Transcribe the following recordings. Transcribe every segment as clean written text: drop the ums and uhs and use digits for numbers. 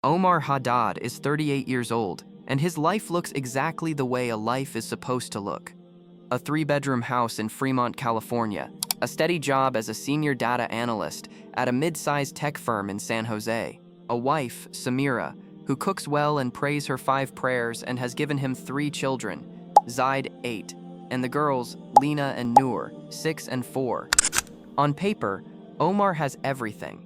Omar Haddad is 38 years old, and his life looks exactly the way a life is supposed to look. A 3-bedroom house in Fremont, California, a steady job as a senior data analyst at a mid-sized tech firm in San Jose, a wife, Samira, who cooks well and prays her 5 prayers and has given him 3 children, Zaid, 8, and the girls, Lena and Noor, 6 and 4. On paper, Omar has everything.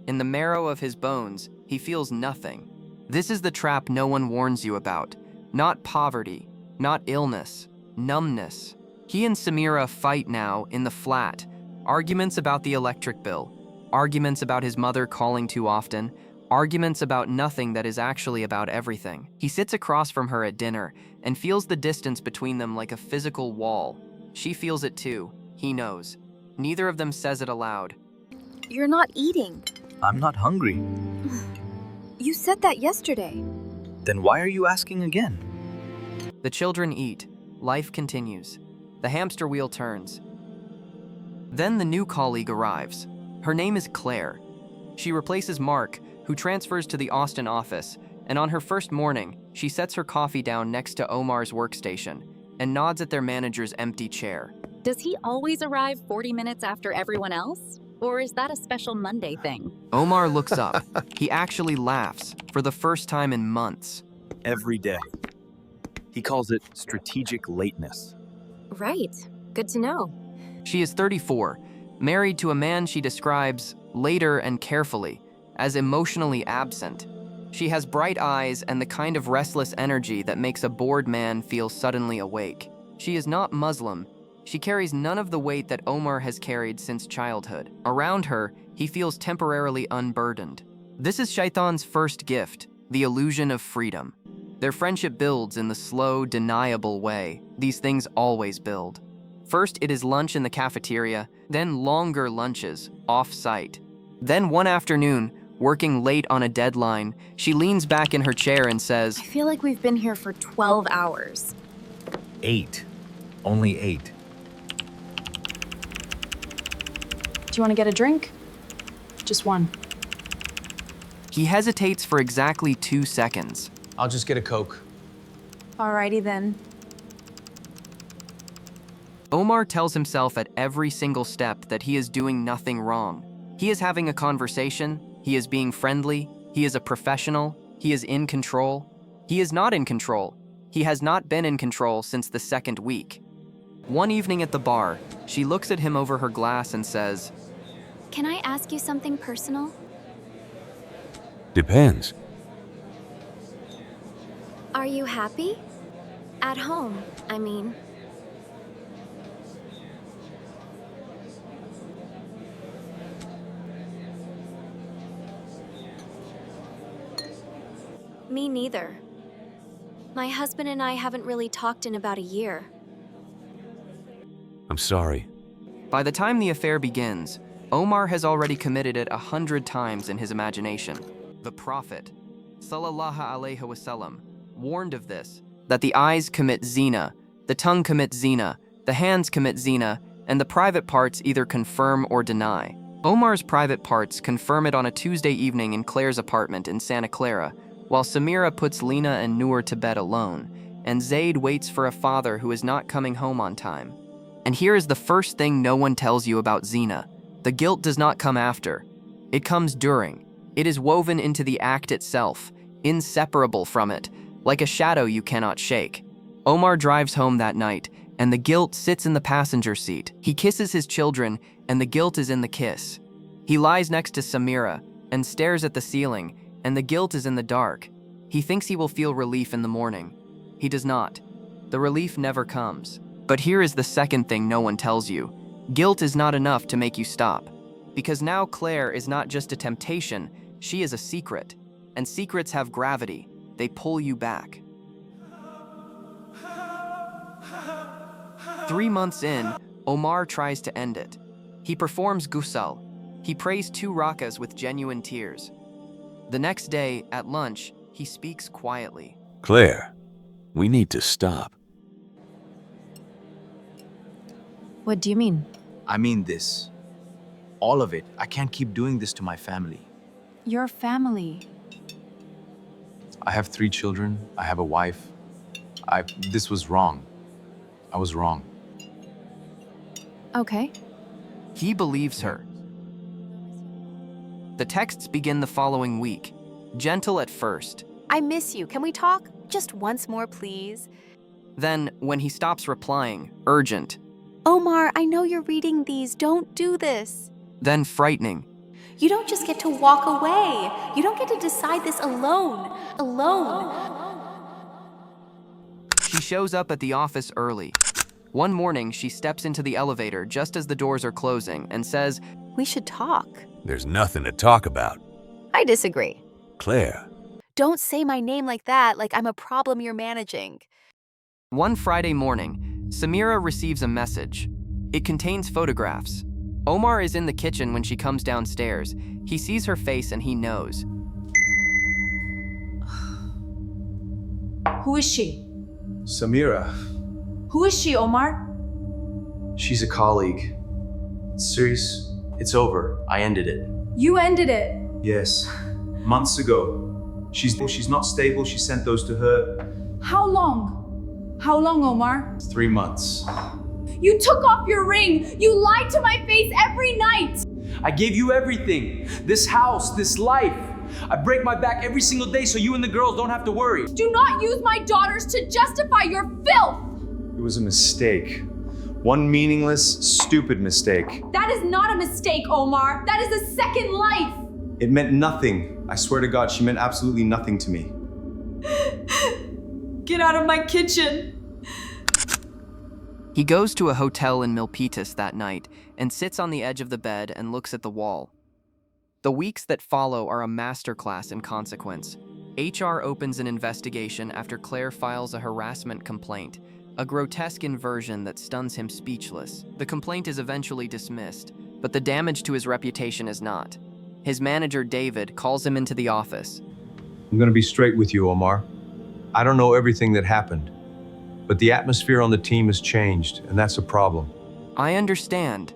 In the marrow of his bones, he feels nothing. This is the trap no one warns you about. Not poverty, not illness, numbness. He and Samira fight now in the flat. Arguments about the electric bill. Arguments about his mother calling too often. Arguments about nothing that is actually about everything. He sits across from her at dinner and feels the distance between them like a physical wall. She feels it too. He knows. Neither of them says it aloud. You're not eating. I'm not hungry. You said that yesterday. Then why are you asking again? The children eat. Life continues. The hamster wheel turns. Then the new colleague arrives. Her name is Claire. She replaces Mark, who transfers to the Austin office, and on her first morning, she sets her coffee down next to Omar's workstation and nods at their manager's empty chair. Does he always arrive 40 minutes after everyone else? Or is that a special Monday thing? Omar looks up. He actually laughs, for the first time in months. Every day. He calls it strategic lateness. Right. Good to know. She is 34, married to a man she describes, later and carefully, as emotionally absent. She has bright eyes and the kind of restless energy that makes a bored man feel suddenly awake. She is not Muslim. She carries none of the weight that Omar has carried since childhood. Around her, he feels temporarily unburdened. This is Shaitan's first gift, the illusion of freedom. Their friendship builds in the slow, deniable way these things always build. First, it is lunch in the cafeteria, then longer lunches, off-site. Then one afternoon, working late on a deadline, she leans back in her chair and says, I feel like we've been here for 12 hours. 8. Only 8. Do you want to get a drink? Just one. He hesitates for exactly 2 seconds. I'll just get a Coke. Alrighty then. Omar tells himself at every single step that he is doing nothing wrong. He is having a conversation, he is being friendly, he is a professional, he is in control. He is not in control. He has not been in control since the 2nd week. One evening at the bar, she looks at him over her glass and says, Can I ask you something personal? Depends. Are you happy? At home, I mean. Me neither. My husband and I haven't really talked in about a year. I'm sorry. By the time the affair begins, Omar has already committed it 100 times in his imagination. The Prophet, sallallahu alaihi wasallam, warned of this, that the eyes commit zina, the tongue commits zina, the hands commit zina, and the private parts either confirm or deny. Omar's private parts confirm it on a Tuesday evening in Claire's apartment in Santa Clara, while Samira puts Lena and Noor to bed alone, and Zaid waits for a father who is not coming home on time. And here is the first thing no one tells you about Zina. The guilt does not come after. It comes during. It is woven into the act itself, inseparable from it, like a shadow you cannot shake. Omar drives home that night, and the guilt sits in the passenger seat. He kisses his children, and the guilt is in the kiss. He lies next to Samira and stares at the ceiling, and the guilt is in the dark. He thinks he will feel relief in the morning. He does not. The relief never comes. But here is the second thing no one tells you. Guilt is not enough to make you stop. Because now Claire is not just a temptation, she is a secret. And secrets have gravity. They pull you back. 3 months in, Omar tries to end it. He performs ghusl. He prays 2 rakas with genuine tears. The next day, at lunch, he speaks quietly. Claire, we need to stop. What do you mean? I mean this. All of it. I can't keep doing this to my family. Your family. I have 3 children. I have a wife. This was wrong. I was wrong. Okay. He believes her. The texts begin the following week, gentle at first. I miss you. Can we talk? Just once more, please. Then, when he stops replying, urgent. Omar, I know you're reading these. Don't do this. Then frightening. You don't just get to walk away. You don't get to decide this alone. She shows up at the office early. One morning, she steps into the elevator just as the doors are closing and says, We should talk. There's nothing to talk about. I disagree. Claire, Don't say my name like that, like I'm a problem you're managing. One Friday morning, Samira receives a message. It contains photographs. Omar is in the kitchen when she comes downstairs. He sees her face and he knows. Who is she? Samira, Who is she, Omar? she's a colleague. It's serious. It's over. I ended it. You ended it. Yes, months ago. She's not stable. She sent those to her. How long? How long, Omar? 3 months. You took off your ring. You lied to my face every night. I gave you everything. This house, this life. I break my back every single day so you and the girls don't have to worry. Do not use my daughters to justify your filth. It was a mistake. One meaningless, stupid mistake. That is not a mistake, Omar. That is a second life. It meant nothing. I swear to God, she meant absolutely nothing to me. Get out of my kitchen. He goes to a hotel in Milpitas that night and sits on the edge of the bed and looks at the wall. The weeks that follow are a masterclass in consequence. HR opens an investigation after Claire files a harassment complaint, a grotesque inversion that stuns him speechless. The complaint is eventually dismissed, but the damage to his reputation is not. His manager, David, calls him into the office. I'm gonna be straight with you, Omar. I don't know everything that happened, but the atmosphere on the team has changed, and that's a problem. I understand.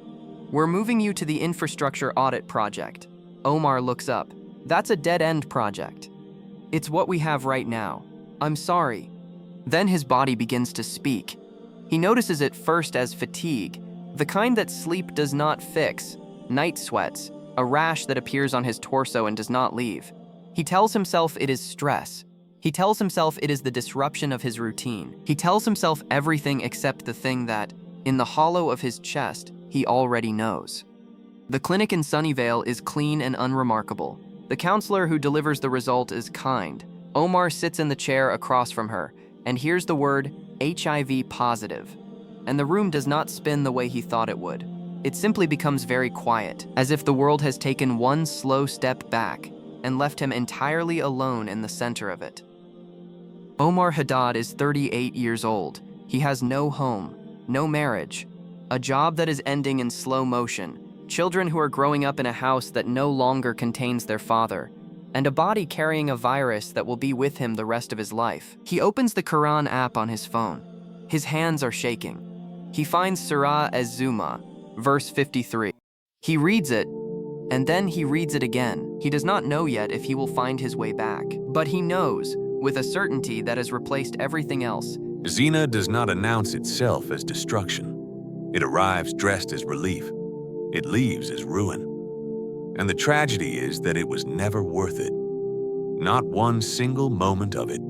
We're moving you to the infrastructure audit project. Omar looks up. That's a dead-end project. It's what we have right now. I'm sorry. Then his body begins to speak. He notices it first as fatigue, the kind that sleep does not fix, night sweats, a rash that appears on his torso and does not leave. He tells himself it is stress. He tells himself it is the disruption of his routine. He tells himself everything except the thing that, in the hollow of his chest, he already knows. The clinic in Sunnyvale is clean and unremarkable. The counselor who delivers the result is kind. Omar sits in the chair across from her and hears the word HIV positive. And the room does not spin the way he thought it would. It simply becomes very quiet, as if the world has taken one slow step back and left him entirely alone in the center of it. Omar Haddad is 38 years old. He has no home, no marriage, a job that is ending in slow motion, children who are growing up in a house that no longer contains their father, and a body carrying a virus that will be with him the rest of his life. He opens the Quran app on his phone. His hands are shaking. He finds Surah Az-Zuma, verse 53. He reads it, and then he reads it again. He does not know yet if he will find his way back, but he knows, with a certainty that has replaced everything else. Zina does not announce itself as destruction. It arrives dressed as relief. It leaves as ruin. And the tragedy is that it was never worth it. Not one single moment of it.